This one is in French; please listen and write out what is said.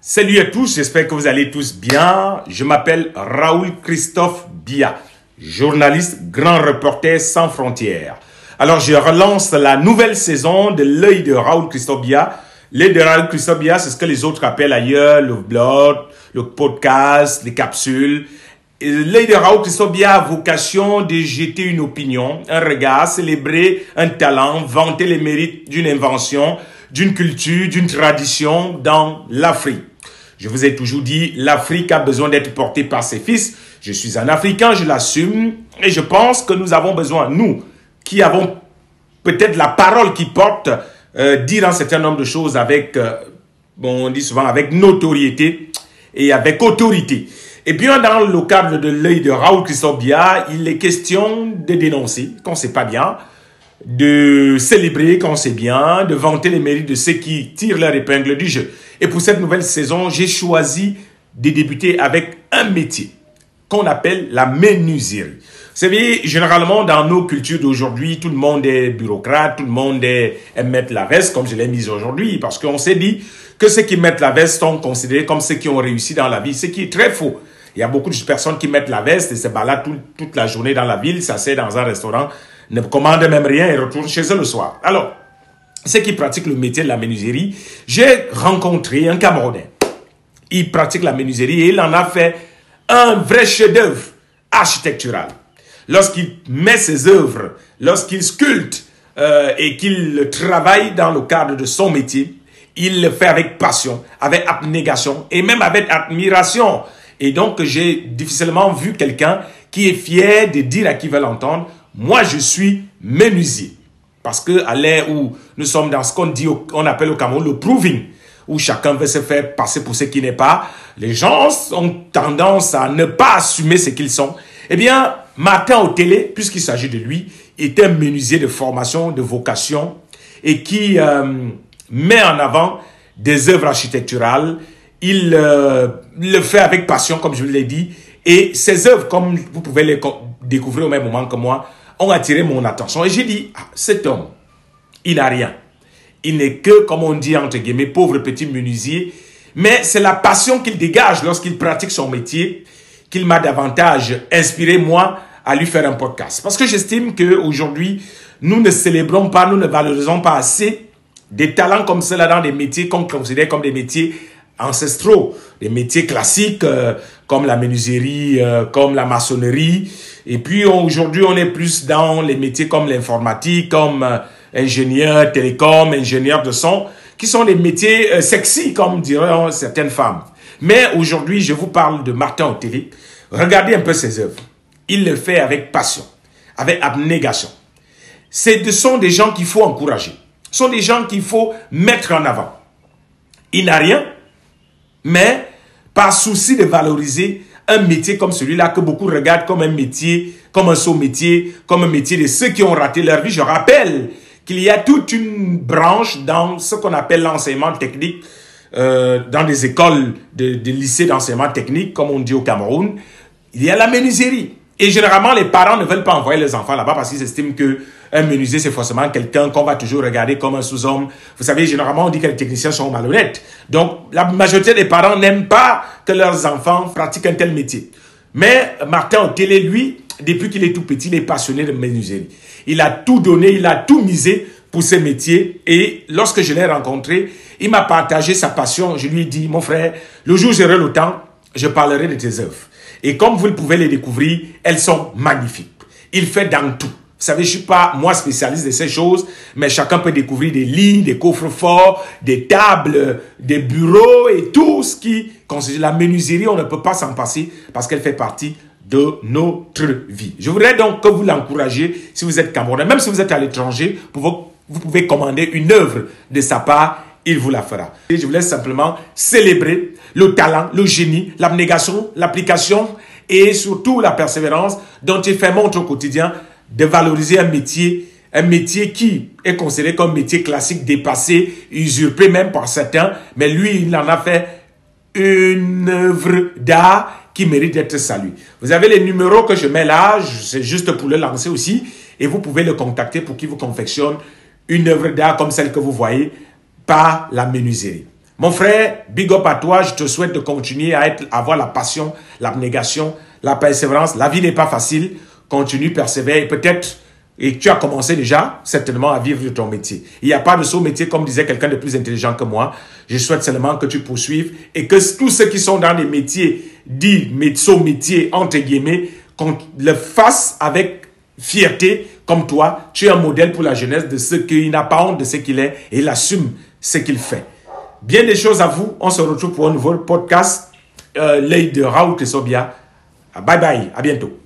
Salut à tous, j'espère que vous allez tous bien. Je m'appelle Raoul Christophe Biya, journaliste, grand reporter sans frontières. Alors je relance la nouvelle saison de l'œil de Raoul Christophe Biya. L'œil de Raoul Christophe Biya, c'est ce que les autres appellent ailleurs le blog, le podcast, les capsules. L'œil de Raoul Christophe Biya a vocation de jeter une opinion, un regard, célébrer un talent, vanter les mérites d'une invention, d'une culture, d'une tradition dans l'Afrique. Je vous ai toujours dit, l'Afrique a besoin d'être portée par ses fils. Je suis un Africain, je l'assume. Et je pense que nous avons besoin, nous, qui avons peut-être la parole qui porte, dire un certain nombre de choses avec, on dit souvent, avec notoriété et avec autorité. Et bien, dans le cadre de l'œil de Raoul Christophe Biya, il est question de dénoncer quand c'est pas bien, de célébrer quand c'est bien, de vanter les mérites de ceux qui tirent leur épingle du jeu. Et pour cette nouvelle saison, j'ai choisi de débuter avec un métier qu'on appelle la menuiserie. Vous savez, généralement, dans nos cultures d'aujourd'hui, tout le monde est bureaucrate, tout le monde aime mettre la veste, comme je l'ai mise aujourd'hui, parce qu'on s'est dit que ceux qui mettent la veste sont considérés comme ceux qui ont réussi dans la vie, ce qui est très faux. Il y a beaucoup de personnes qui mettent la veste et se baladent toute la journée dans la ville, s'asseyent dans un restaurant, ne commandent même rien et retournent chez eux le soir. Alors, ceux qui pratiquent le métier de la menuiserie, j'ai rencontré un Camerounais. Il pratique la menuiserie et il en a fait un vrai chef-d'œuvre architectural. Lorsqu'il met ses œuvres, lorsqu'il sculpte et qu'il travaille dans le cadre de son métier, il le fait avec passion, avec abnégation et même avec admiration. Et donc, j'ai difficilement vu quelqu'un qui est fier de dire à qui veut l'entendre, moi, je suis menuisier. Parce que à l'ère où nous sommes dans ce qu'on appelle au Cameroun le proving, où chacun veut se faire passer pour ce qui n'est pas, les gens ont tendance à ne pas assumer ce qu'ils sont. Eh bien, Martin Otellet, puisqu'il s'agit de lui, est un menuisier de formation, de vocation, et qui met en avant des œuvres architecturales. Il le fait avec passion, comme je vous l'ai dit, et ses œuvres, comme vous pouvez les découvrir au même moment que moi, ont attiré mon attention. Et j'ai dit, ah, cet homme, il n'a rien. Il n'est que, comme on dit entre guillemets, pauvre petit menuisier. Mais c'est la passion qu'il dégage lorsqu'il pratique son métier qu'il m'a davantage inspiré, moi, à lui faire un podcast. Parce que j'estime qu'aujourd'hui, nous ne célébrons pas, nous ne valorisons pas assez des talents comme ceux-là dans des métiers qu'on considère comme des métiers ancestraux, des métiers classiques comme la menuiserie, comme la maçonnerie. Et puis aujourd'hui, on est plus dans les métiers comme l'informatique, comme ingénieur télécom, ingénieur de son, qui sont des métiers sexy, comme diraient certaines femmes. Mais aujourd'hui, je vous parle de Martin Otellet. Regardez un peu ses œuvres. Il le fait avec passion, avec abnégation. Ce sont des gens qu'il faut encourager. Ce sont des gens qu'il faut mettre en avant. Il n'a rien, mais par souci de valoriser un métier comme celui-là que beaucoup regardent comme un métier, comme un saut métier, comme un métier de ceux qui ont raté leur vie. Je rappelle qu'il y a toute une branche dans ce qu'on appelle l'enseignement technique, dans des écoles de lycées d'enseignement technique, comme on dit au Cameroun. Il y a la menuiserie. Et généralement, les parents ne veulent pas envoyer les enfants là-bas parce qu'ils estiment qu'un menuisier, c'est forcément quelqu'un qu'on va toujours regarder comme un sous-homme. Vous savez, généralement, on dit que les techniciens sont malhonnêtes. Donc, la majorité des parents n'aiment pas que leurs enfants pratiquent un tel métier. Mais Martin Otellet, lui, depuis qu'il est tout petit, il est passionné de menuiserie. Il a tout donné, il a tout misé pour ce métier. Et lorsque je l'ai rencontré, il m'a partagé sa passion. Je lui ai dit, mon frère, le jour où j'aurai le temps, je parlerai de tes œuvres. Et comme vous pouvez les découvrir, elles sont magnifiques. Il fait dans tout. Vous savez, je ne suis pas, moi, spécialiste de ces choses, mais chacun peut découvrir des lits, des coffres-forts, des tables, des bureaux et tout ce qui constitue la menuiserie. On ne peut pas s'en passer parce qu'elle fait partie de notre vie. Je voudrais donc que vous l'encouragiez si vous êtes Camerounais. Même si vous êtes à l'étranger, vous pouvez commander une œuvre de sa part. Il vous la fera. Et je vous laisse simplement célébrer le talent, le génie, l'abnégation, l'application et surtout la persévérance dont il fait montre au quotidien de valoriser un métier qui est considéré comme métier classique, dépassé, usurpé même par certains. Mais lui, il en a fait une œuvre d'art qui mérite d'être saluée. Vous avez les numéros que je mets là, c'est juste pour le lancer aussi. Et vous pouvez le contacter pour qu'il vous confectionne une œuvre d'art comme celle que vous voyez par la menuiserie. Mon frère, big up à toi. Je te souhaite de continuer à avoir la passion, l'abnégation, la persévérance. La vie n'est pas facile. Continue, persévère et peut-être, et tu as commencé déjà, certainement, à vivre de ton métier. Il n'y a pas de saut métier, comme disait quelqu'un de plus intelligent que moi. Je souhaite seulement que tu poursuives et que tous ceux qui sont dans les métiers, dits saut métier, entre guillemets, qu'on le fasse avec fierté, comme toi. Tu es un modèle pour la jeunesse de ce qu'il n'a pas honte de ce qu'il est et il assume ce qu'il fait. Bien des choses à vous. On se retrouve pour un nouveau podcast. L'œil de Raoul Christophe Bia. Bye bye. À bientôt.